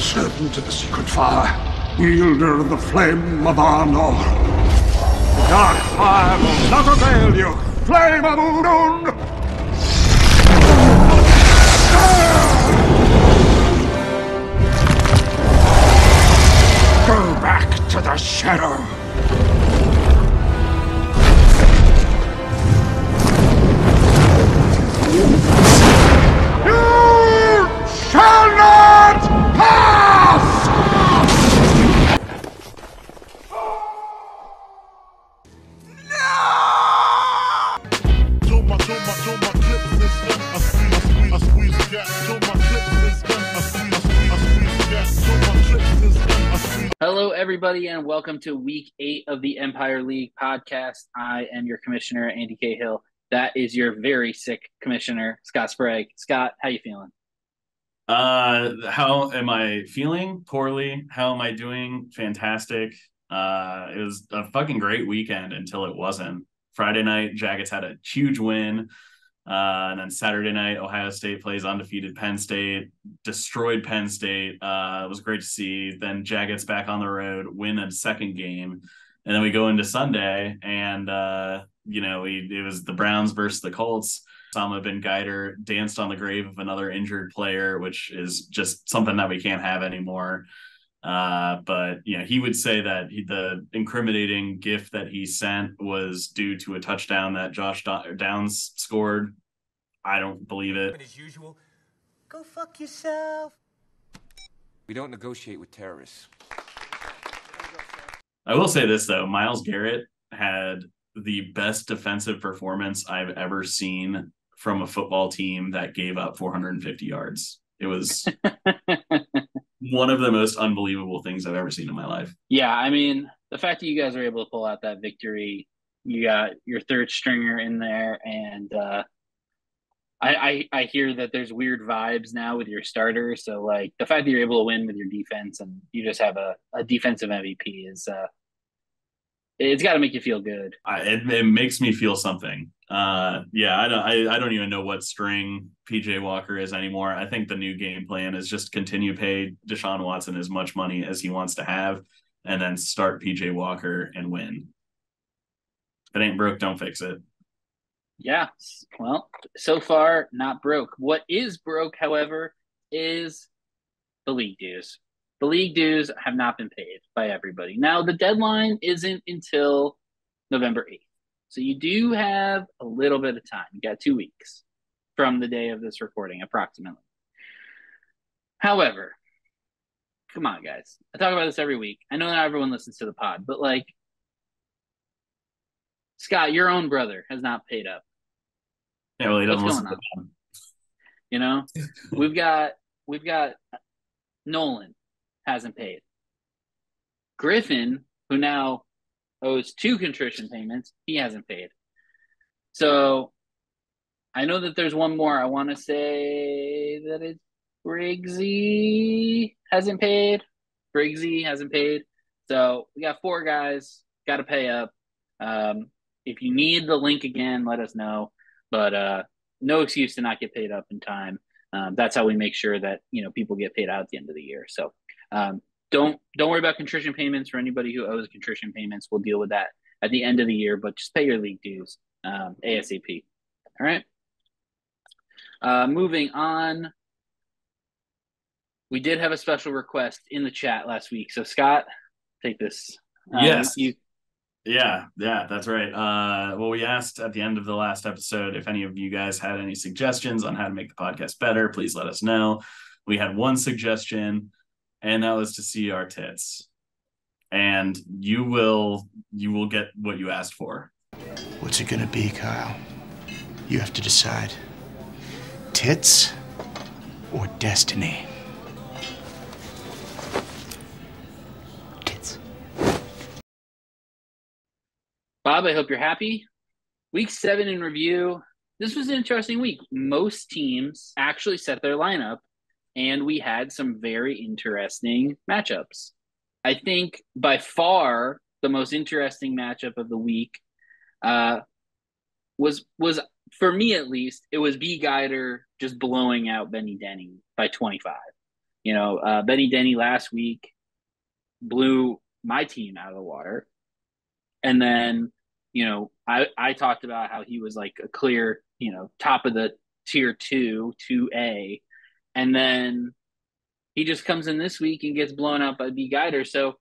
Return to the secret fire, wielder of the flame of Arnor. The dark fire will not avail you, flame of Udun! Go back to the shadow! You shall not pass! Hello, everybody, and welcome to Week 8 of the Empire League podcast. I am your commissioner, Andy Cahill. That is your very sick commissioner, Scott Sprague. Scott, how you feeling? How am I feeling? Poorly. How am I doing? Fantastic. It was a fucking great weekend until it wasn't. Friday night, Jackets had a huge win. And then Saturday night, Ohio State plays undefeated Penn State, destroyed Penn State. It was great to see. Then Jackets back on the road, win a second game. And then we go into Sunday, and, it was the Browns versus the Colts. Osama bin Geider danced on the grave of another injured player, which is just something that we can't have anymore. But he would say that the incriminating gift that he sent was due to a touchdown that Josh Downs scored. I don't believe it. As usual, go fuck yourself. We don't negotiate with terrorists. I will say this, though. Myles Garrett had the best defensive performance I've ever seen from a football team that gave up 450 yards. It was one of the most unbelievable things I've ever seen in my life. Yeah, I mean, the fact that you guys were able to pull out that victory, you got your third stringer in there, and I hear that there's weird vibes now with your starters. So, like, the fact that you're able to win with your defense and you just have a defensive MVP is it's got to make you feel good. It makes me feel something. I don't even know what string PJ Walker is anymore. I think the new game plan is just continue pay Deshaun Watson as much money as he wants to have, and then start PJ Walker and win. If it ain't broke, don't fix it. Yeah, well, so far not broke. What is broke, however, is the league dues. The league dues have not been paid by everybody. Now, the deadline isn't until November 8th. So you do have a little bit of time. You got 2 weeks from the day of this recording, approximately. However, come on, guys. I talk about this every week. I know not everyone listens to the pod, but, like, Scott, your own brother has not paid up. Yeah, well, he doesn't What's listen going on? We've got Nolan hasn't paid. Griffin, who now owes 2 contrition payments, he hasn't paid. So I know that there's one more. I want to say that it's Briggsy hasn't paid. So we got 4 guys, got to pay up. If you need the link again, let us know. But no excuse to not get paid up in time. That's how we make sure that people get paid out at the end of the year. So don't worry about contrition payments for anybody who owes contrition payments. We'll deal with that at the end of the year. But just pay your league dues ASAP. All right. Moving on. We did have a special request in the chat last week. So Scott, take this. Yes. Yeah, that's right. Well, we asked at the end of the last episode if any of you guys had any suggestions on how to make the podcast better. Please let us know. We had one suggestion, and that was to see our tits. And you will get what you asked for. What's it gonna be, Kyle? You have to decide. Tits or destiny? Bob, I hope you're happy. Week 7 in review. This was an interesting week. Most teams actually set their lineup, and we had some very interesting matchups. I think by far the most interesting matchup of the week was for me at least, it was B. Guider just blowing out Benny Denny by 25. Benny Denny last week blew my team out of the water. And then, I talked about how he was like a clear, top of the tier 2A. And then he just comes in this week and gets blown out by B. Guider. So,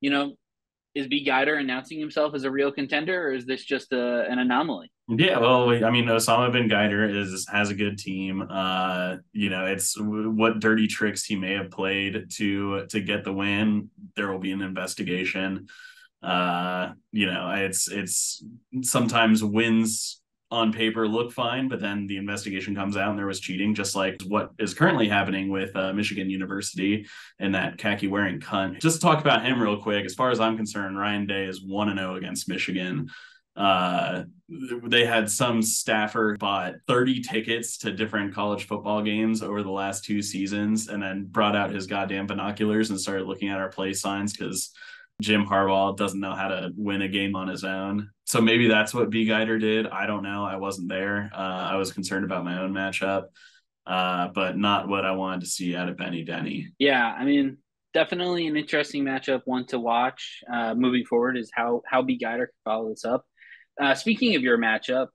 is B. Guider announcing himself as a real contender, or is this just an anomaly? Yeah, well, I mean, Osama bin Ghadir has a good team. It's what dirty tricks he may have played to get the win. There will be an investigation. It's sometimes wins on paper look fine, but then the investigation comes out and there was cheating, just like what is currently happening with Michigan University and that khaki wearing cunt. Just to talk about him real quick, as far as I'm concerned, Ryan Day is 1-0 against Michigan. They had some staffer bought 30 tickets to different college football games over the last 2 seasons and then brought out his goddamn binoculars and started looking at our play signs because Jim Harbaugh doesn't know how to win a game on his own. So maybe that's what B. Guider did. I don't know. I wasn't there. I was concerned about my own matchup, but not what I wanted to see out of Benny Denny. Yeah, I mean, definitely an interesting matchup, one to watch moving forward is how B. Guider can follow this up. Speaking of your matchup,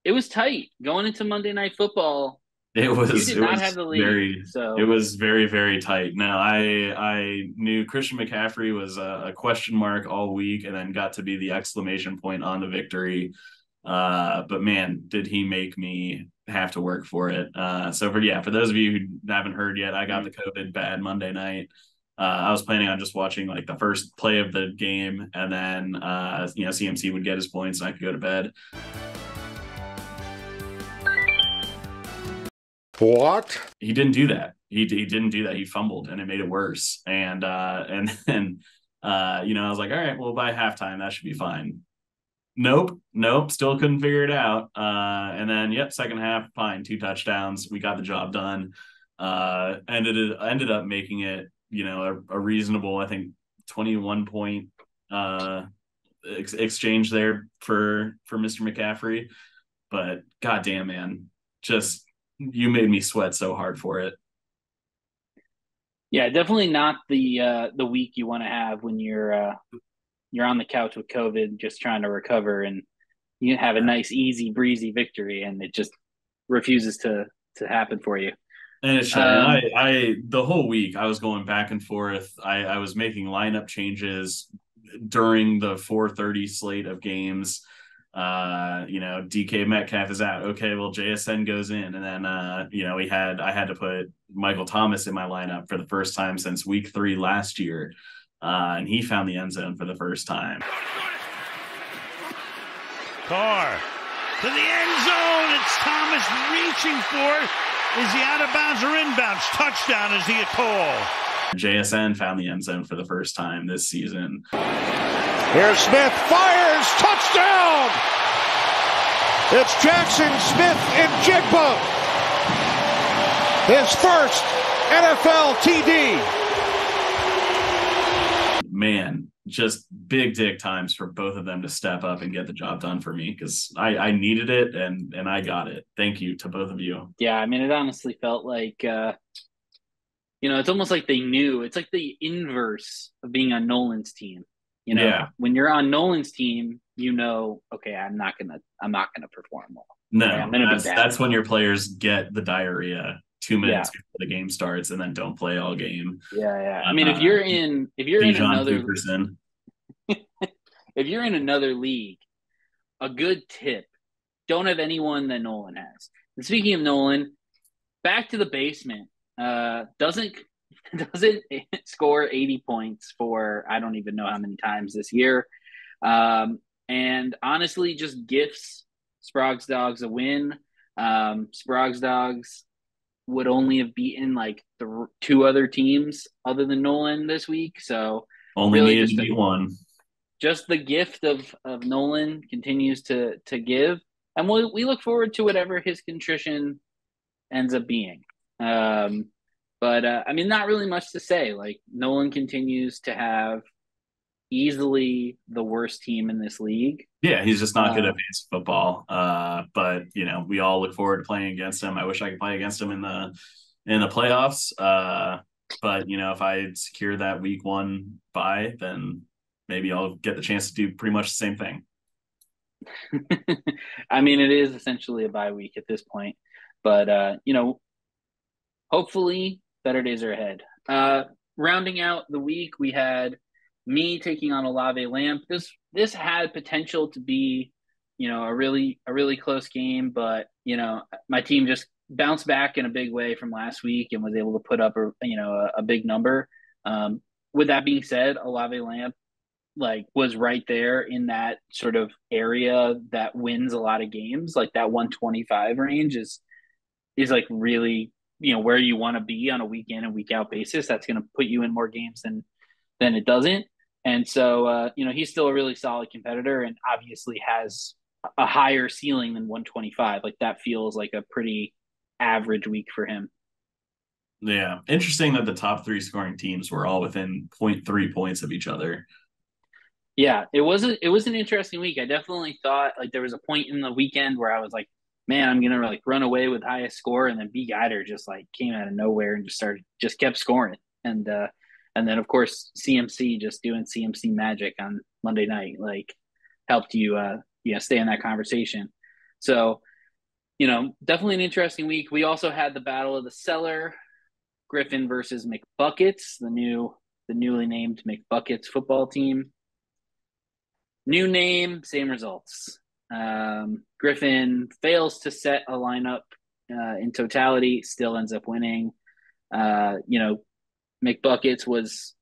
it was tight going into Monday Night Football. It was. You did not have the lead, so it was very, very tight. Now, I knew Christian McCaffrey was a question mark all week, and then got to be the exclamation point on the victory. But man, did he make me have to work for it. So for those of you who haven't heard yet, I got the COVID bad Monday night. I was planning on just watching like the first play of the game, and then CMC would get his points and I could go to bed. What? He didn't do that. He didn't do that. He fumbled and it made it worse. And then I was like, all right, well, by halftime that should be fine. Nope, still couldn't figure it out. And then second half, fine, 2 touchdowns. We got the job done. Ended up making it, a reasonable, I think, 21 point exchange there for Mr. McCaffrey. But goddamn, man, just you made me sweat so hard for it. Yeah, definitely not the week you want to have when you're on the couch with COVID, just trying to recover, and you have a nice, easy, breezy victory, and it just refuses to happen for you. And it's I the whole week I was going back and forth. I was making lineup changes during the 4:30 slate of games. DK Metcalf is out. Okay, well, JSN goes in, and then I had to put Michael Thomas in my lineup for the first time since week 3 last year, and he found the end zone for the first time. Carr to the end zone. It's Thomas reaching for it. Is he out of bounds or inbounds? Touchdown is the call. JSN found the end zone for the first time this season. Here's Smith, fires, touchdown! It's Jackson Smith-Njigba. His first NFL TD. Man, just big dick times for both of them to step up and get the job done for me, because I needed it and I got it. Thank you to both of you. Yeah, I mean, it honestly felt like, it's almost like they knew. It's like the inverse of being on Nolan's team. When you're on Nolan's team, okay, I'm not gonna perform well. No, okay, I'm gonna be bad. That's when your players get the diarrhea 2 minutes before the game starts and then don't play all game. Yeah. I mean, if you're in another Peterson. if you're in another league, a good tip: don't have anyone that Nolan has. And speaking of Nolan, back to the basement. Doesn't score 80 points for I don't even know how many times this year. And honestly, just gifts Sprague's Dogs a win. Sprague's Dogs would only have beaten like 2 other teams other than Nolan this week. So only really needed to beat one. Just the gift of Nolan continues to give. And we look forward to whatever his contrition ends up being. But I mean, not really much to say. Like, Nolan continues to have easily the worst team in this league. Yeah, he's just not good at fantasy football. But we all look forward to playing against him. I wish I could play against him in the in the playoffs. But if I secure that week 1 bye, then maybe I'll get the chance to do pretty much the same thing. I mean, it is essentially a bye week at this point, but hopefully better days are ahead. Rounding out the week, we had me taking on Olave Lamp. This had potential to be, a really close game, but my team just bounced back in a big way from last week and was able to put up a big number. With that being said, Olave Lamp was right there in that sort of area that wins a lot of games. Like that 125 range is like really, where you want to be on a week in and week out basis. That's going to put you in more games than it doesn't. And so, he's still a really solid competitor and obviously has a higher ceiling than 125. Like that feels like a pretty average week for him. Yeah. Interesting that the top 3 scoring teams were all within 0.3 points of each other. Yeah, it was an interesting week. I definitely thought there was a point in the weekend where I was like, man, I'm gonna run away with highest score, and then B Guider just came out of nowhere and just kept scoring, and then of course CMC just doing CMC magic on Monday night helped you stay in that conversation. So definitely an interesting week. We also had the battle of the cellar, Griffin versus McBuckets, the newly named McBuckets football team. New name, same results. Griffin fails to set a lineup in totality, still ends up winning. McBuckets was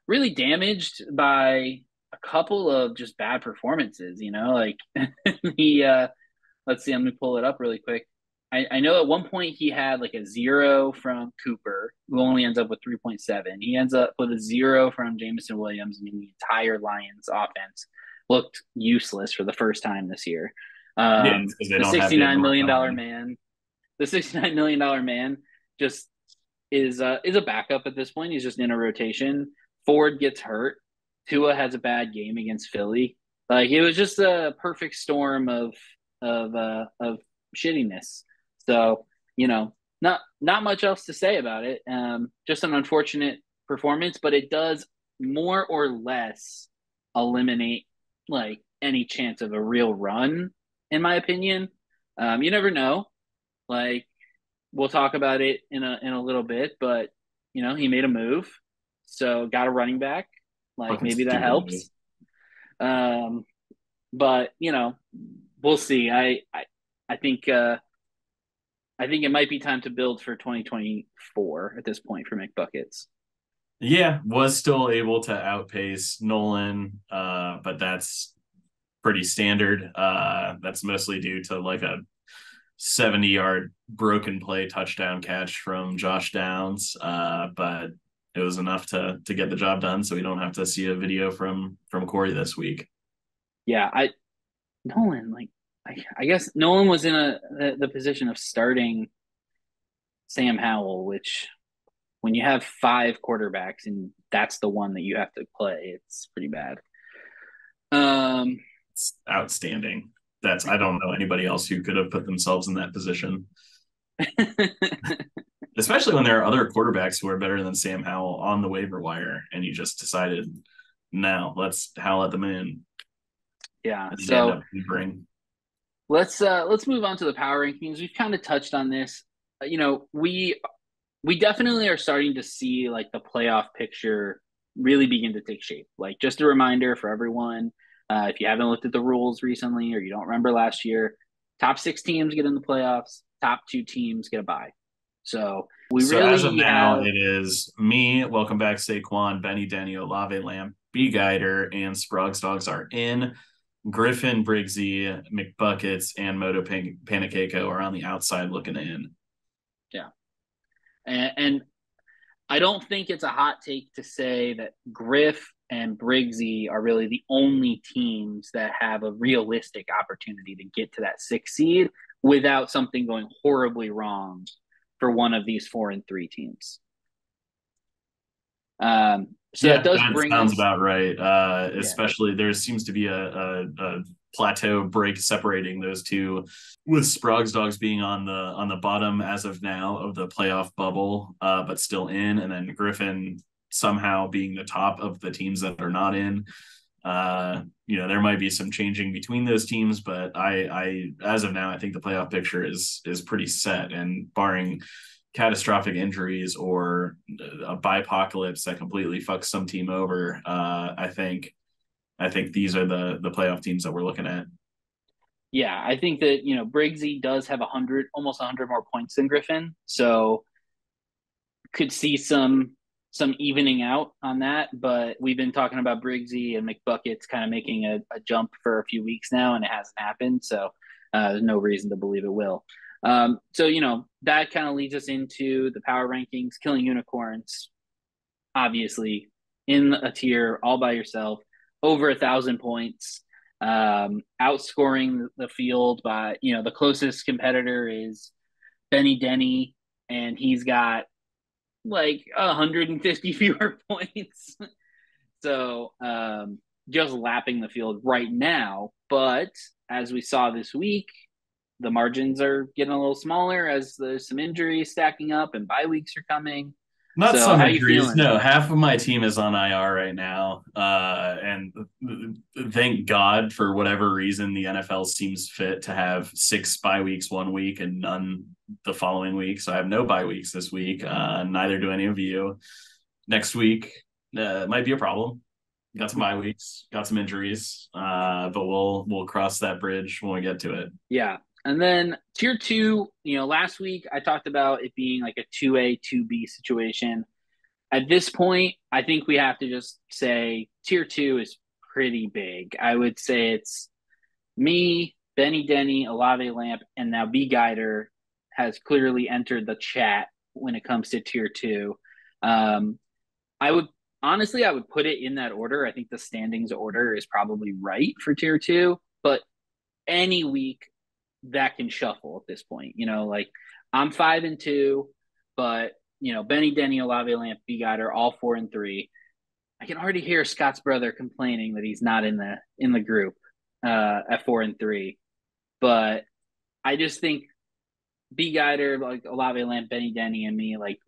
really damaged by a couple of just bad performances, he let's see, let me pull it up really quick. I know at one point he had a 0 from Cooper, who only ends up with 3.7. He ends up with a 0 from Jameson Williams, and the entire Lions offense looked useless for the first time this year. The $69 million man, the $69 million man just is a backup at this point. He's just in a rotation. Ford gets hurt. Tua has a bad game against Philly. It was just a perfect storm of shittiness. So, not much else to say about it. Just an unfortunate performance, but it does more or less eliminate any chance of a real run, in my opinion. You never know. We'll talk about it in a little bit, but he made a move, so got a running back. Maybe that helps. But we'll see. I think it might be time to build for 2024 at this point for McBuckets. Yeah, was still able to outpace Nolan, but that's pretty standard. That's mostly due to a 70-yard broken play touchdown catch from Josh Downs. But it was enough to get the job done, so we don't have to see a video from Corey this week. Yeah, Nolan, I guess Nolan was in the position of starting Sam Howell, which when you have 5 quarterbacks and that's the one that you have to play, it's pretty bad. It's outstanding. I don't know anybody else who could have put themselves in that position. Especially when there are other quarterbacks who are better than Sam Howell on the waiver wire, and you just decided, no, let's howl at them in. Yeah. So let's move on to the power rankings. We've kind of touched on this. We definitely are starting to see the playoff picture really begin to take shape. Just a reminder for everyone, if you haven't looked at the rules recently or you don't remember last year, top 6 teams get in the playoffs, top 2 teams get a bye. So as of now, it is me, welcome back Saquon, Benny, Denny, Olave Lamb, B Guider, and Sprugs Dogs are in. Griffin, Briggsy, McBuckets, and Moto Panicaco are on the outside looking in. Yeah. And I don't think it's a hot take to say that Griff and Briggsy are really the only teams that have a realistic opportunity to get to that 6 seed without something going horribly wrong for one of these 4 and 3 teams. So that does bring sounds about right. Especially there seems to be a plateau break separating those two, with Sprague's Dogs being on the bottom as of now of the playoff bubble, but still in, and then Griffin somehow being the top of the teams that are not in. There might be some changing between those teams, but I as of now, I think the playoff picture is pretty set, and barring catastrophic injuries or a bipocalypse that completely fucks some team over, I think these are the playoff teams that we're looking at. Yeah, I think that, Briggsy does have almost 100 more points than Griffin, so could see some evening out on that. But we've been talking about Briggsy and McBuckets kind of making a jump for a few weeks now, and it hasn't happened. So there's no reason to believe it will. That kind of leads us into the power rankings. Killing Unicorns, obviously, in a tier all by yourself, over 1,000 points, outscoring the field by, the closest competitor is Benny Denny, and he's got like 150 fewer points. So just lapping the field right now. But as we saw this week, the margins are getting a little smaller as there's some injuries stacking up and bye weeks are coming. Not So some how you injuries. feeling? No, half of my team is on IR right now. And thank God, for whatever reason, the NFL seems fit to have 6 bye weeks 1 week and none the following week. So I have no bye weeks this week. Neither do any of you. Next week might be a problem. Got some bye weeks, got some injuries, but we'll cross that bridge when we get to it. Yeah. And then tier 2, last week I talked about it being like a 2A, 2B situation. At this point, I think we have to just say tier 2 is pretty big. I would say it's me, Benny Denny, Olave Lamp, and now B Guider has clearly entered the chat when it comes to tier 2. I would put it in that order. I think the standings order is probably right for tier 2, but any week that can shuffle at this point. I'm 5-2, but Benny Denny, Olave Lamp, B Guider, all 4-3. I can already hear Scott's brother complaining that he's not in the group at 4-3. But I just think B Guider, like Olave Lamp, Benny Denny, and me, like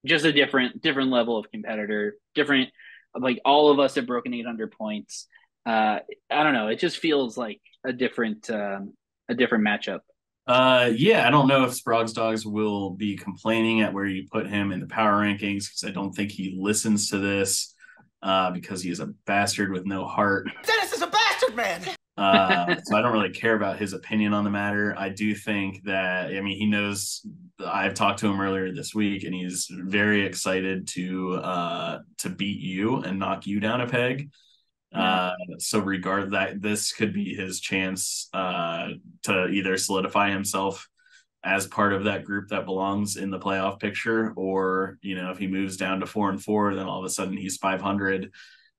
just a different level of competitor. Different, like all of us have broken 800 points. I don't know. It just feels like a different matchup. I don't know if Sprague's Dogs will be complaining at where you put him in the power rankings, because I don't think he listens to this because he is a bastard with no heart. Dennis is a bastard, man! So I don't really care about his opinion on the matter. I do think that, he knows. I've talked to him earlier this week, and he's very excited to beat you and knock you down a peg. So regard that, this could be his chance to either solidify himself as part of that group that belongs in the playoff picture, or if he moves down to 4-4, then all of a sudden he's 500,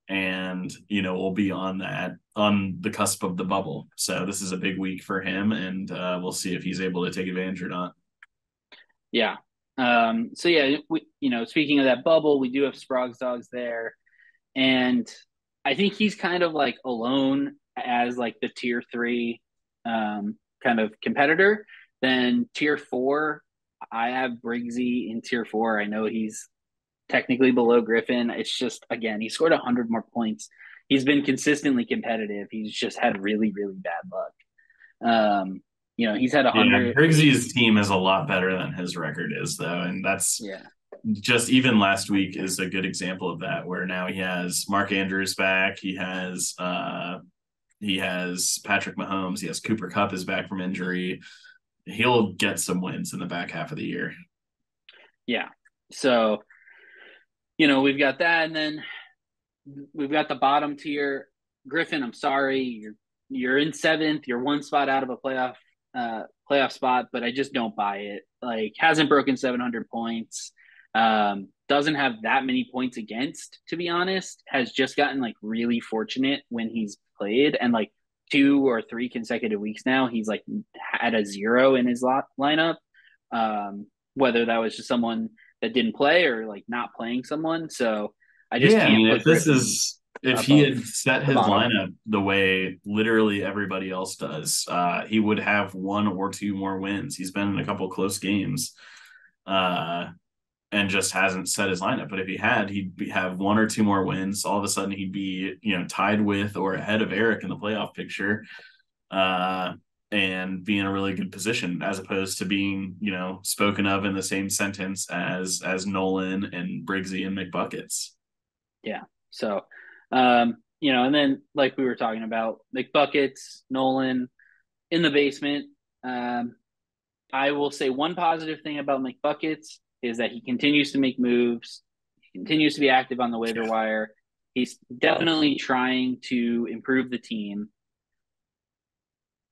and we'll be on the cusp of the bubble. So this is a big week for him, and we'll see if he's able to take advantage or not. Yeah. Speaking of that bubble, we do have Sprague's Dogs there, and I think he's kind of like alone as like the tier 3 kind of competitor. Then tier 4, I have Briggsy in tier 4. I know he's technically below Griffin. It's just, again, he scored 100 more points. He's been consistently competitive. He's just had really, really bad luck. He's had 100. Yeah, Briggsy's team is a lot better than his record is, though, and that's just even last week is a good example of that, where now he has Mark Andrews back. He has Patrick Mahomes. He has Cooper Kupp is back from injury. He'll get some wins in the back half of the year. Yeah. So, we've got that, and then we've got the bottom tier. Griffin, I'm sorry, you're in 7th. You're one spot out of a playoff spot, but I just don't buy it. Like, hasn't broken 700 points. Doesn't have that many points against, to be honest. Has just gotten like really fortunate when he's played, and like 2 or 3 consecutive weeks now he's like had a 0 in his lineup, whether that was just someone that didn't play or like not playing someone. So I just can't. If this is If he had set his lineup the way literally everybody else does, he would have 1 or 2 more wins. He's been in a couple close games and just hasn't set his lineup. But if he had, he'd have 1 or 2 more wins. All of a sudden, he'd be, tied with or ahead of Eric in the playoff picture and be in a really good position, as opposed to being, spoken of in the same sentence as Nolan and Briggsy and McBuckets. Yeah. So, and then like we were talking about, McBuckets, Nolan in the basement. I will say one positive thing about McBuckets is that he continues to make moves. He continues to be active on the waiver wire. He's definitely trying to improve the team,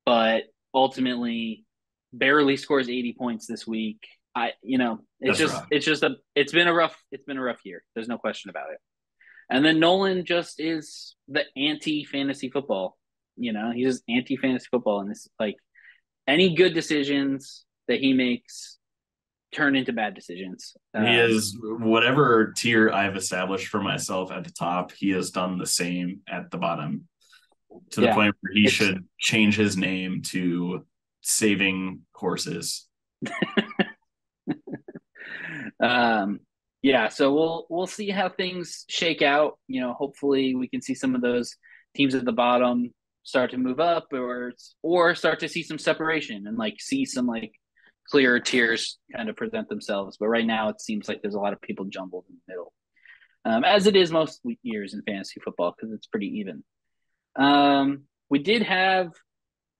but ultimately barely scores 80 points this week. It's been a rough year. There's no question about it. And then Nolan just is the anti-fantasy football. He's just anti-fantasy football. And it's like any good decisions that he makes turn into bad decisions. He is, whatever tier I've established for myself at the top, he has done the same at the bottom, to the point where he should change his name to Saving Horses. Yeah, so we'll see how things shake out. Hopefully we can see some of those teams at the bottom start to move up, or start to see some separation and see some clearer tiers kind of present themselves. But right now it seems like there's a lot of people jumbled in the middle, as it is most years in fantasy football because it's pretty even. We did have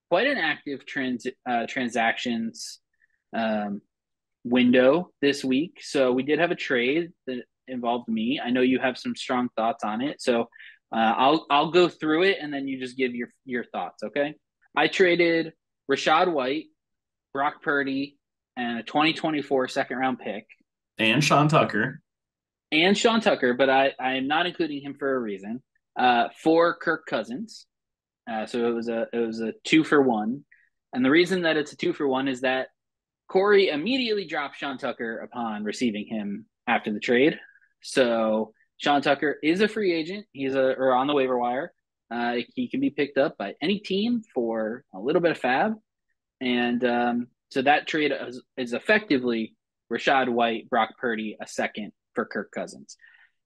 quite an active transactions window this week. So we did have a trade that involved me. I know you have some strong thoughts on it. So I'll go through it and then you just give your thoughts, okay? I traded Rachaad White, Brock Purdy, and a 2024 second-round pick. And Sean Tucker, but I am not including him for a reason. For Kirk Cousins. So it was a 2-for-1. And the reason that it's a 2-for-1 is that Corey immediately dropped Sean Tucker upon receiving him after the trade. So Sean Tucker is a free agent. Or on the waiver wire. He can be picked up by any team for a little bit of fab. And so that trade is effectively Rachaad White, Brock Purdy, a second for Kirk Cousins.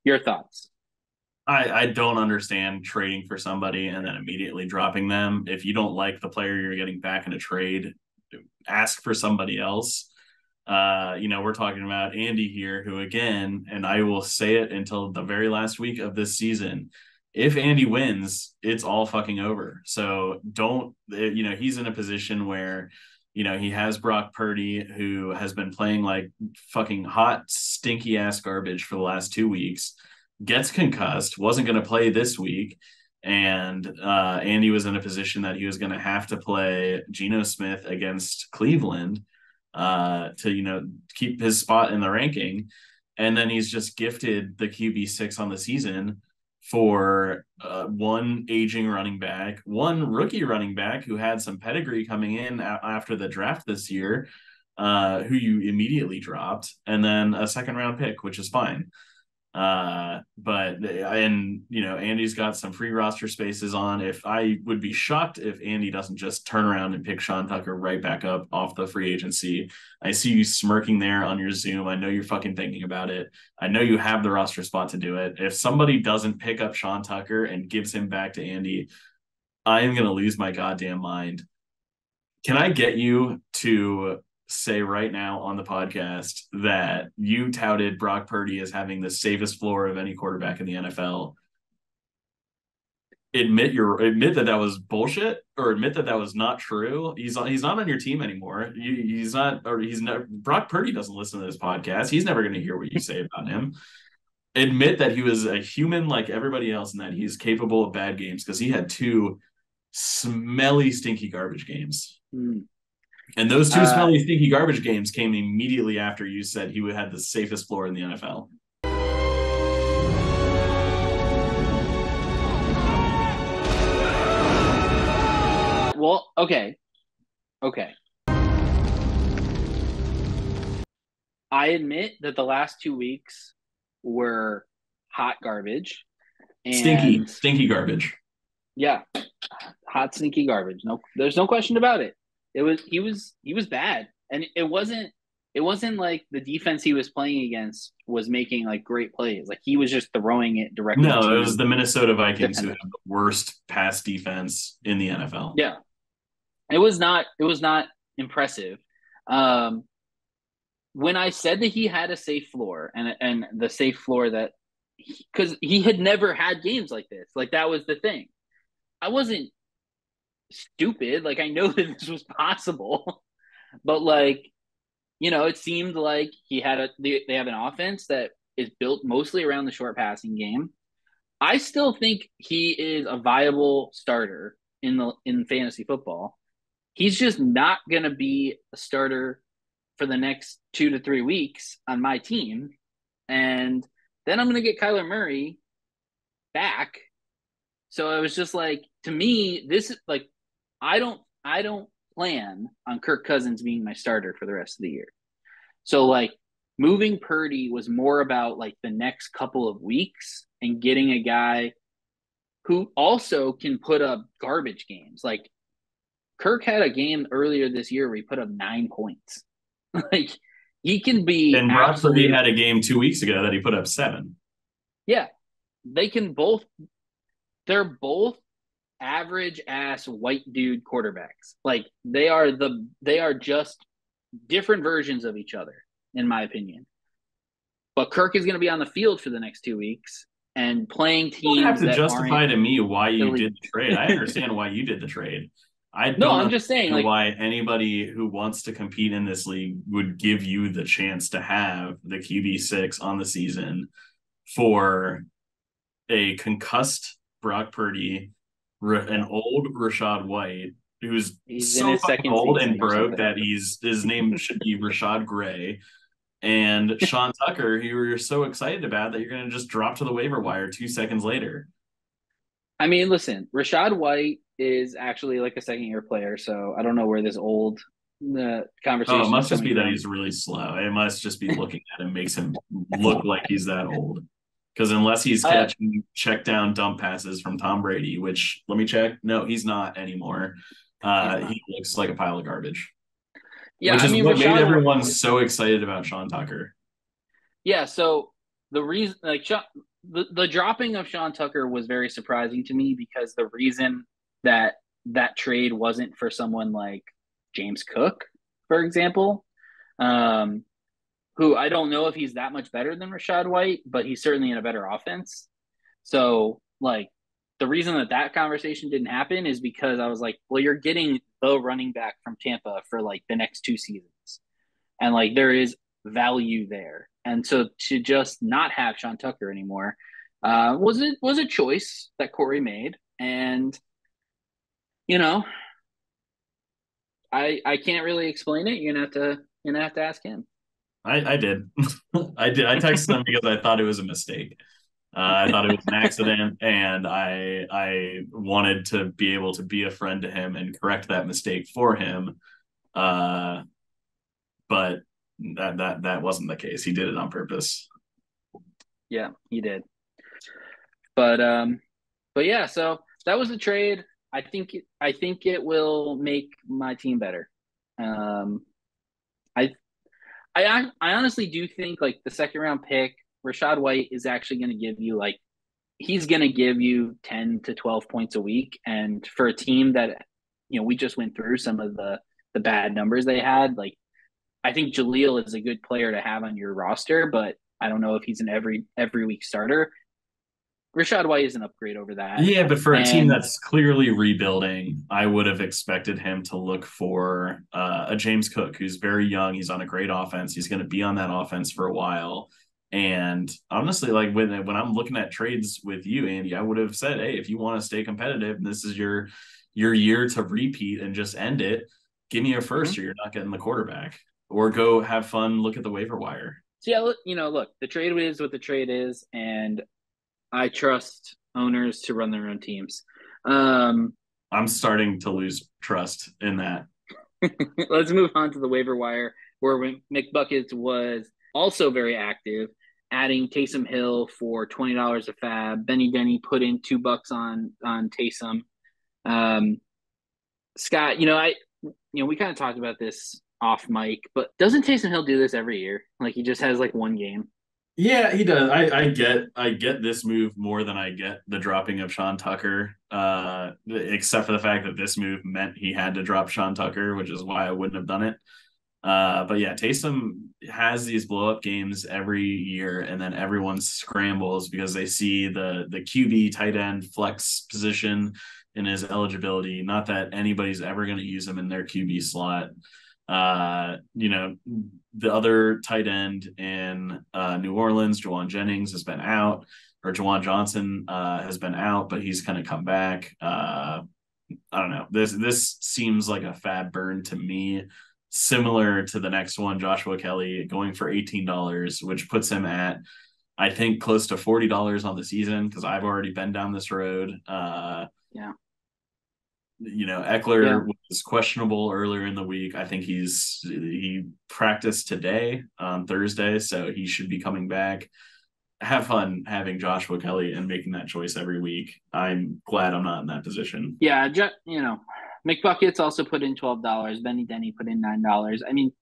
Your thoughts? I don't understand trading for somebody and then immediately dropping them. If you don't like the player you're getting back in a trade, ask for somebody else. We're talking about Andy here, who again, and I will say it until the very last week of this season, if Andy wins, it's all fucking over. So he's in a position where, he has Brock Purdy, who has been playing like fucking hot, stinky ass garbage for the last 2 weeks, gets concussed, wasn't going to play this week. And Andy was in a position that he was going to have to play Geno Smith against Cleveland to, keep his spot in the ranking. And then he's just gifted the QB6 on the season for one aging running back, one rookie running back who had some pedigree coming in after the draft this year, who you immediately dropped, and then a second-round pick, which is fine. Andy's got some free roster spaces on. I would be shocked if Andy doesn't just turn around and pick Sean Tucker right back up off the free agency. I see you smirking there on your Zoom. I know you're fucking thinking about it. I know you have the roster spot to do it. If somebody doesn't pick up Sean Tucker and gives him back to Andy, I am going to lose my goddamn mind. Can I get you to say right now on the podcast that you touted Brock Purdy as having the safest floor of any quarterback in the NFL? Admit that was bullshit, or admit that was not true. He's not on your team anymore. Brock Purdy doesn't listen to this podcast. He's never going to hear what you say about him. Admit that he was a human like everybody else and that he's capable of bad games, because he had 2 smelly, stinky garbage games. And those 2 smelly, stinky garbage games came immediately after you said he had the safest floor in the NFL. Well, okay. I admit that the last 2 weeks were hot garbage. And stinky garbage. Yeah, hot stinky garbage. No, there's no question about it. He was bad, and it wasn't like the defense he was playing against was making like great plays. Like he was just throwing it directly. No, to it was the Minnesota Vikings who defenders. have the worst pass defense in the NFL. Yeah, it was not impressive. When I said that he had a safe floor and the safe floor that because he had never had games like this, like that was the thing. I wasn't stupid. Like I know that this was possible, but like, it seemed like they have an offense that is built mostly around the short passing game. I still think he is a viable starter in fantasy football. He's just not going to be a starter for the next 2 to 3 weeks on my team. And then I'm going to get Kyler Murray back. So it was just like, to me, this is like, I don't plan on Kirk Cousins being my starter for the rest of the year. So like moving Purdy was more about like the next couple of weeks and getting a guy who also can put up garbage games. Like Kirk had a game earlier this year where he put up 9 points. Like he can be. And Brock Purdy had a game 2 weeks ago that he put up 7. Yeah, they can both. They're both average ass white dude quarterbacks. Like they are just different versions of each other, in my opinion. But Kirk is going to be on the field for the next 2 weeks and playing teams. You don't have to justify to me why you did the trade. I understand why you did the trade. I'm just saying like, why anybody who wants to compete in this league would give you the chance to have the QB6 on the season for a concussed Brock Purdy, an old Rachaad White, who's so fucking old and broke that his name should be Rashad Gray, and Sean Tucker, who you're so excited about that you're going to just drop to the waiver wire 2 seconds later. I mean, listen, Rachaad White is actually like a second-year player, so I don't know where this old conversation. Oh, it must just be that he's really slow. It must just be looking at him makes him look like he's that old. Because unless he's catching check down dump passes from Tom Brady, which let me check. No, he's not anymore. He looks like a pile of garbage. Yeah, which is what made everyone so excited about Sean Tucker. Yeah, so the reason, like the dropping of Sean Tucker was very surprising to me because the reason that trade wasn't for someone like James Cook, for example, who I don't know if he's that much better than Rachaad White, but he's certainly in a better offense. So, like, the reason that conversation didn't happen is because I was like, well, you're getting the running back from Tampa for, like, the next 2 seasons. And, like, there is value there. And so to just not have Sean Tucker anymore was a choice that Corey made. And, I can't really explain it. You're gonna have to ask him. I did. I did. I texted him because I thought it was a mistake. I thought it was an accident, and I wanted to be able to be a friend to him and correct that mistake for him. But that wasn't the case. He did it on purpose. Yeah, he did. But yeah, so that was the trade. I think it will make my team better. I honestly do think like the second round pick, Rachaad White is actually going to give you he's going to give you 10 to 12 points a week. And for a team that, we just went through some of the bad numbers they had, like I think Jaleel is a good player to have on your roster, but I don't know if he's an every week starter. Rachaad White is an upgrade over that. Yeah, but for a team that's clearly rebuilding, I would have expected him to look for a James Cook, who's very young. He's on a great offense. He's going to be on that offense for a while. And honestly, like when I'm looking at trades with you, Andy, I would have said, hey, if you want to stay competitive and this is your year to repeat and just end it, give me a first or you're not getting the quarterback. Or go have fun, look at the waiver wire. So yeah, look, the trade is what the trade is, and I trust owners to run their own teams. I'm starting to lose trust in that. Let's move on to the waiver wire, where McBuckets was also very active, adding Taysom Hill for $20 a fab. Benny Denny put in $2 on Taysom. Scott, we kind of talked about this off mic, but doesn't Taysom Hill do this every year? Like he just has like one game. Yeah, he does. I get this move more than I get the dropping of Sean Tucker. Except for the fact that this move meant he had to drop Sean Tucker, which is why I wouldn't have done it. But yeah, Taysom has these blow up games every year, and then everyone scrambles because they see the QB tight end flex position in his eligibility. Not that anybody's ever going to use him in their QB slot. The other tight end in New Orleans, Juwan Jennings, has been out, or Juwan Johnson has been out, but he's kind of come back. I don't know. This seems like a fab burn to me, similar to the next one, Joshua Kelly, going for $18, which puts him at, I think, close to $40 on the season, because I've already been down this road. Yeah. Eckler was questionable earlier in the week. I think he practiced today on Thursday, so he should be coming back. Have fun having Joshua Kelly and making that choice every week. I'm glad I'm not in that position. Yeah, McBuckets also put in $12. Benny Denny put in $9. I mean,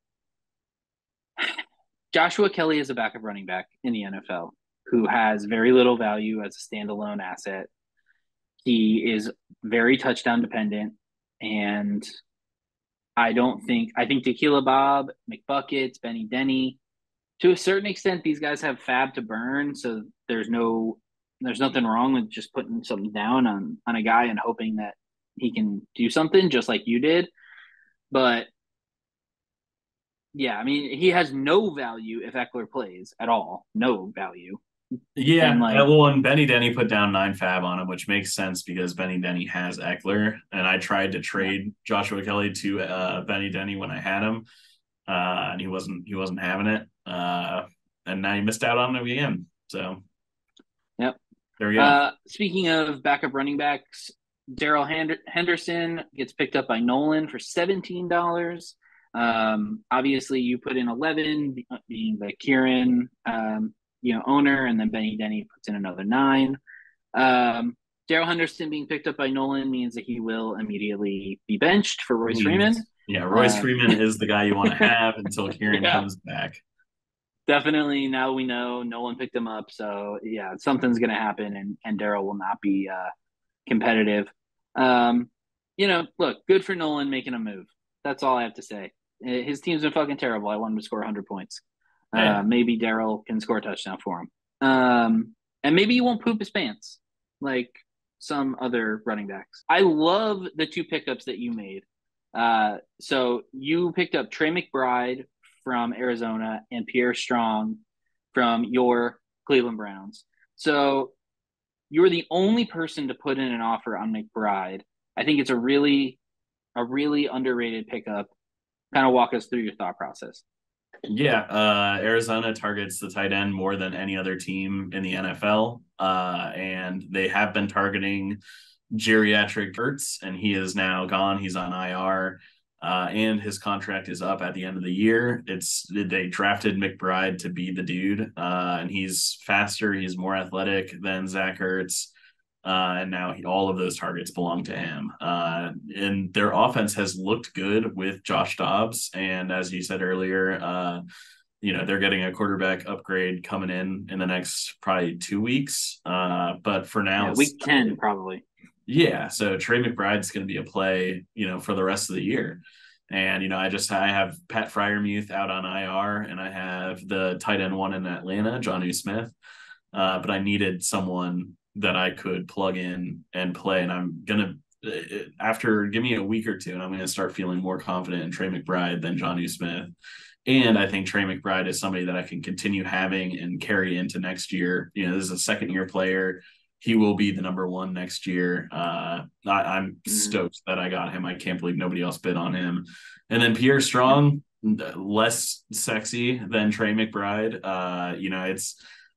Joshua Kelly is a backup running back in the NFL who has very little value as a standalone asset. He is very touchdown dependent, and I think Tequila Bob, McBuckets, Benny Denny, to a certain extent, these guys have fab to burn, so there's nothing wrong with just putting something down on a guy and hoping that he can do something just like you did. But yeah, I mean, he has no value if Eckler plays at all. No value. Yeah, And and Benny Denny put down 9 fab on him, which makes sense because Benny Denny has Eckler, and I tried to trade Joshua Kelly to Benny Denny when I had him, and he wasn't having it, and now he missed out on him again. So, yep, there we go. Speaking of backup running backs, Daryl Henderson gets picked up by Nolan for $17. Obviously, you put in 11, being the Kieran owner, and then Benny Denny puts in another 9. Daryl Henderson being picked up by Nolan means that he will immediately be benched for Royce Freeman. Yeah, Royce Freeman is the guy you want to have until Kieran comes back. Definitely, now we know Nolan picked him up, so yeah, something's going to happen, and Daryl will not be competitive. Look, good for Nolan making a move. That's all I have to say. His team's been fucking terrible. I want him to score 100 points. Maybe Daryl can score a touchdown for him. And maybe he won't poop his pants like some other running backs. I love the 2 pickups that you made. So you picked up Trey McBride from Arizona and Pierre Strong from your Cleveland Browns. So you're the only person to put in an offer on McBride. I think it's a really underrated pickup. Kind of walk us through your thought process. Yeah, Arizona targets the tight end more than any other team in the NFL, and they have been targeting geriatric Ertz, and he is now gone. He's on IR, and his contract is up at the end of the year. They drafted McBride to be the dude, and he's faster, he's more athletic than Zach Ertz. And now all of those targets belong to him. And their offense has looked good with Josh Dobbs. And as you said earlier, they're getting a quarterback upgrade coming in the next probably 2 weeks. But for now, week 10 probably. Yeah. So Trey McBride's going to be a play, for the rest of the year. And, I have Pat Freiermuth out on IR, and I have the tight end one in Atlanta, Jonnu Smith. But I needed someone that I could plug in and play. And I'm going to, give me a week or two, and I'm going to start feeling more confident in Trey McBride than Jonnu Smith. And I think Trey McBride is somebody that I can continue having and carry into next year. This is a second-year player. He will be the number 1 next year. I'm stoked that I got him. I can't believe nobody else bid on him. And then Pierre Strong, less sexy than Trey McBride.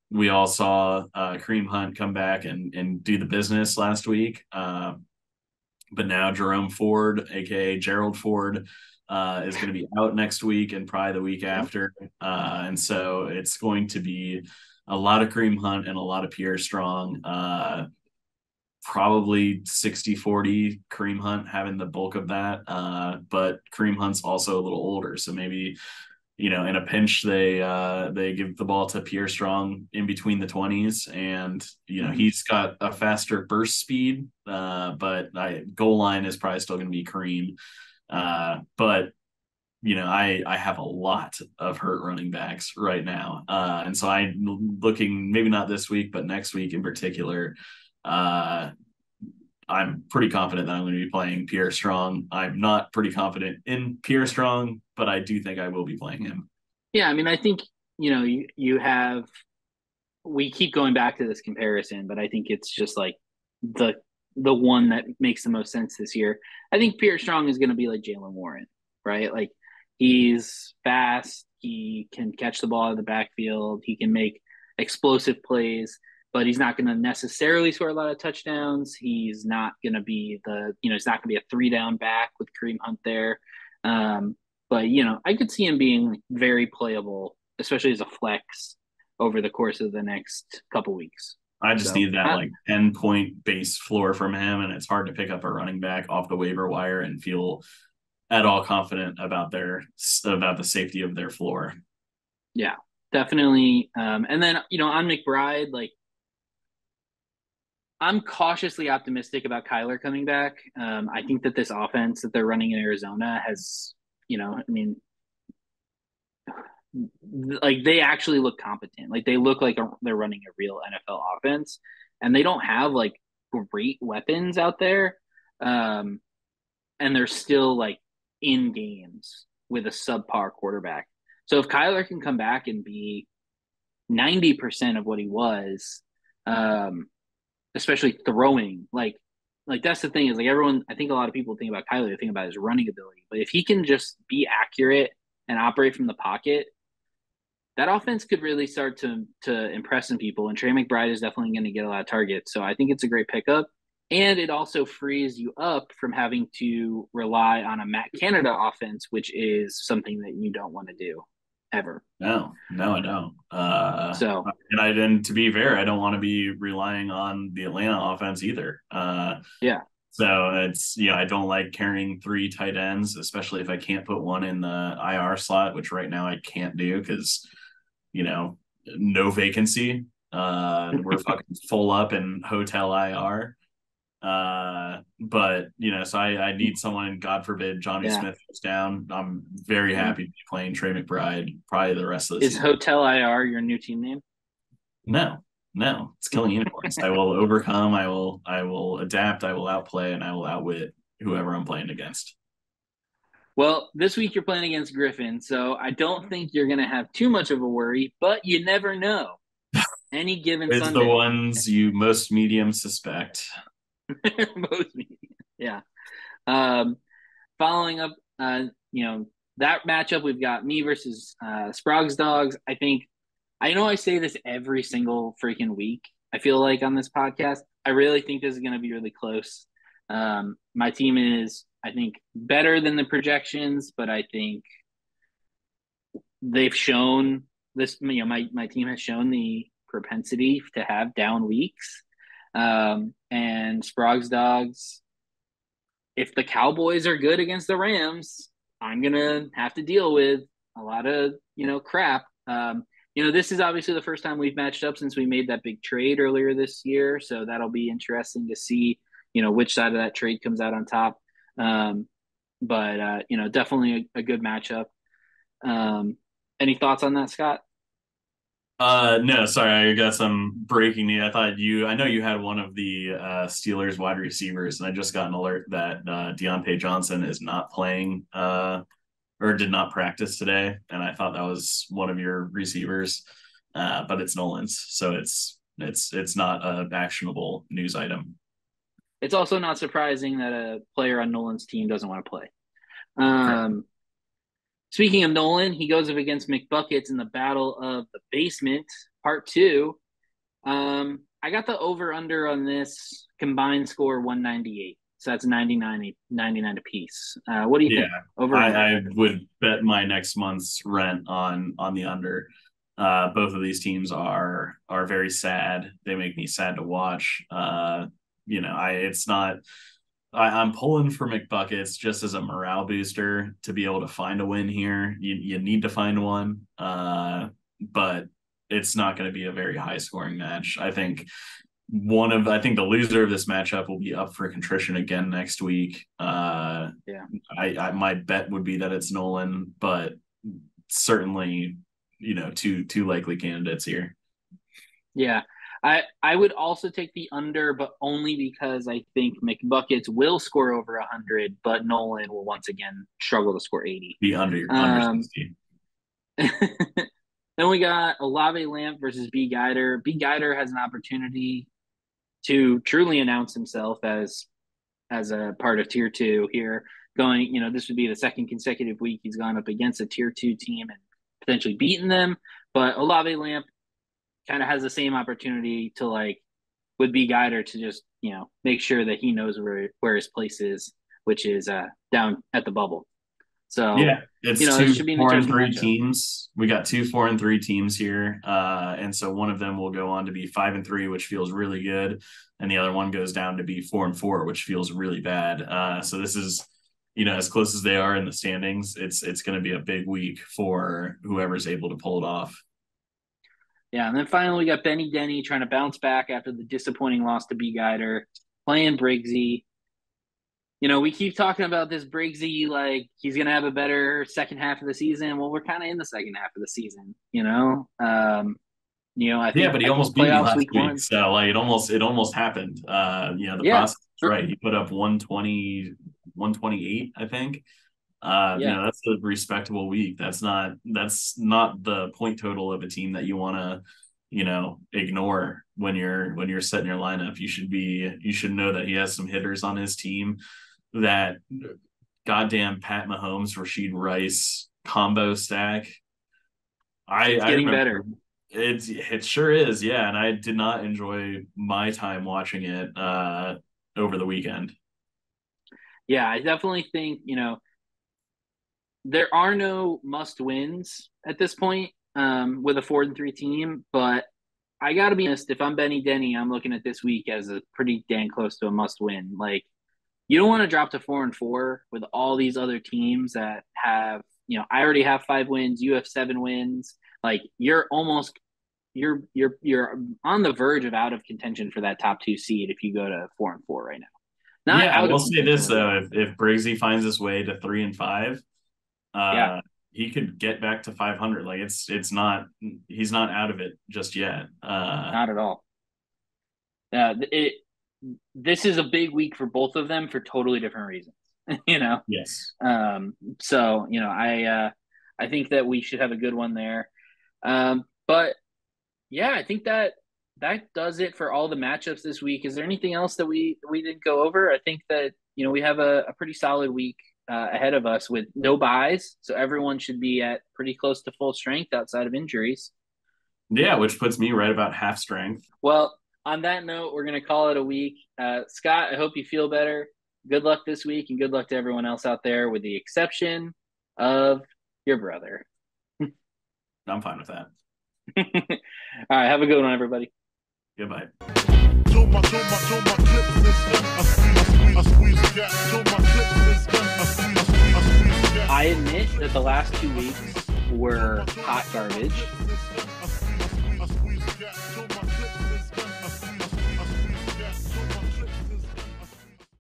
We all saw Kareem Hunt come back and do the business last week. But now Jerome Ford, a.k.a. Gerald Ford, is going to be out next week and probably the week after. And so it's going to be a lot of Kareem Hunt and a lot of Pierre Strong. Probably 60-40 Kareem Hunt having the bulk of that. But Kareem Hunt's also a little older, so maybe, in a pinch they give the ball to Pierre Strong in between the 20s, and he's got a faster burst speed, but goal line is probably still going to be Kareem. But I have a lot of hurt running backs right now, and so I'm looking, maybe not this week, but next week in particular. I'm pretty confident that I'm going to be playing Pierre Strong. I'm not pretty confident in Pierre Strong, but I do think I will be playing him. Yeah, I mean, I think, you have, we keep going back to this comparison, but I think it's just like the one that makes the most sense this year. I think Pierre Strong is going to be like Jalen Warren, right? Like, he's fast, he can catch the ball out of the backfield, he can make explosive plays, but he's not going to necessarily score a lot of touchdowns. He's not going to be he's not going to be a 3-down back with Kareem Hunt there. But I could see him being very playable, especially as a flex over the course of the next couple weeks. I just need that 10-point base floor from him, and it's hard to pick up a running back off the waiver wire and feel at all confident about the safety of their floor. Yeah, definitely. And then, on McBride, like, I'm cautiously optimistic about Kyler coming back. I think that this offense that they're running in Arizona has, like, they actually look competent. Like, they look like they're running a real NFL offense, and they don't have like great weapons out there. And they're still like in games with a subpar quarterback. So if Kyler can come back and be 90% of what he was, especially throwing, like that's the thing, is like, everyone, I think a lot of people think about Kyler, they think about his running ability, but if he can just be accurate and operate from the pocket, that offense could really start to impress some people. And Trey McBride is definitely going to get a lot of targets. So I think it's a great pickup. And it also frees you up from having to rely on a Matt Canada offense, which is something that you don't want to do ever. No, I don't. And to be fair, I don't want to be relying on the Atlanta offense either. Yeah. So it's, I don't like carrying 3 tight ends, especially if I can't put one in the IR slot, which right now I can't do because, no vacancy. We're fucking full up in hotel IR. But so I need someone, God forbid Johnny Smith goes down. I'm very happy to be playing Trey McBride probably the rest of the season. Is Hotel IR your new team name? No, it's killing unicorns. I will overcome, I will adapt, I will outplay, and I will outwit whoever I'm playing against. Well, this week you're playing against Griffin, so I don't think you're going to have too much of a worry, but you never know. Any given it's Sunday. The ones you most medium suspect. Most medium, yeah. Following up, that matchup, we've got me versus Sprague's Dogs. I know I say this every single freaking week, I feel like, on this podcast. I really think this is going to be really close. My team is, I think, better than the projections, but I think they've shown this, my team has shown the propensity to have down weeks. And Sprague's Dogs, if the Cowboys are good against the Rams, I'm going to have to deal with a lot of, crap. This is obviously the first time we've matched up since we made that big trade earlier this year. So that'll be interesting to see, which side of that trade comes out on top. But definitely a good matchup. Any thoughts on that, Scott? No, sorry, I got some breaking news. I know you had one of the Steelers wide receivers, and I just got an alert that Deontay Johnson is not playing or did not practice today, and I thought that was one of your receivers, but it's Nolan's, so it's not an actionable news item. It's also not surprising that a player on Nolan's team doesn't want to play. Speaking of Nolan, he goes up against McBuckets in the Battle of the Basement, Part 2. I got the over-under on this combined score 198. So that's 99 apiece. What do you think? I would bet my next month's rent on the under. Both of these teams are very sad. They make me sad to watch. I'm pulling for McBuckets just as a morale booster to be able to find a win here. You need to find one, but it's not going to be a very high scoring match. I think the loser of this matchup will be up for contrition again next week. My bet would be that it's Nolan, but certainly, two likely candidates here. Yeah. I would also take the under, but only because I think McBuckets will score over 100, but Nolan will once again struggle to score 80. Be under 60. Then we got Olave Lamp versus B. Guider. B. Guider has an opportunity to truly announce himself as a part of Tier 2 here. This would be the second consecutive week he's gone up against a Tier 2 team and potentially beaten them. But Olave Lamp kind of has the same opportunity to, with B. Guider, to just, make sure that he knows where his place is, which is down at the bubble. So yeah, it's two it should be 4-3 teams. We got 2 4-3 teams here, and so one of them will go on to be 5-3, which feels really good, and the other one goes down to be 4-4, which feels really bad. So this is, as close as they are in the standings, it's going to be a big week for whoever's able to pull it off. Yeah, and then finally we got Benny Denny trying to bounce back after the disappointing loss to B. Guider, playing Briggsy. We keep talking about this Briggsy, he's going to have a better second half of the season. Well, we're kind of in the second half of the season, I think. But he almost beat me last week, so it almost happened. The process is right. He put up 120, 128, I think. That's a respectable week. That's not the point total of a team that you want to, ignore when you're setting your lineup. You should know that he has some hitters on his team. That goddamn Pat Mahomes, Rashid Rice combo stack. It's getting better. It sure is, yeah. And I did not enjoy my time watching it over the weekend. Yeah, I definitely think there are no must wins at this point with a 4-3 team, but I got to be honest. If I'm Benny Denny, I'm looking at this week as a pretty dang close to a must win. You don't want to drop to 4-4 with all these other teams that have, I already have 5 wins. You have 7 wins. You're on the verge of out of contention for that top 2 seed if you go to 4-4 right now. I will say this though: if Briggsy finds his way to 3-5, he could get back to 500. He's not out of it just yet. Not at all. This is a big week for both of them for totally different reasons. Yes. So I think that we should have a good one there. But yeah, I think that does it for all the matchups this week. Is there anything else that we didn't go over? I think that we have a pretty solid week ahead of us with no buys, so everyone should be at pretty close to full strength outside of injuries. Yeah, which puts me right about half strength. Well, on that note, we're going to call it a week. Scott, I hope you feel better. Good luck this week, and good luck to everyone else out there, with the exception of your brother. I'm fine with that. All right, have a good one, everybody. Goodbye. I admit that the last 2 weeks were hot garbage.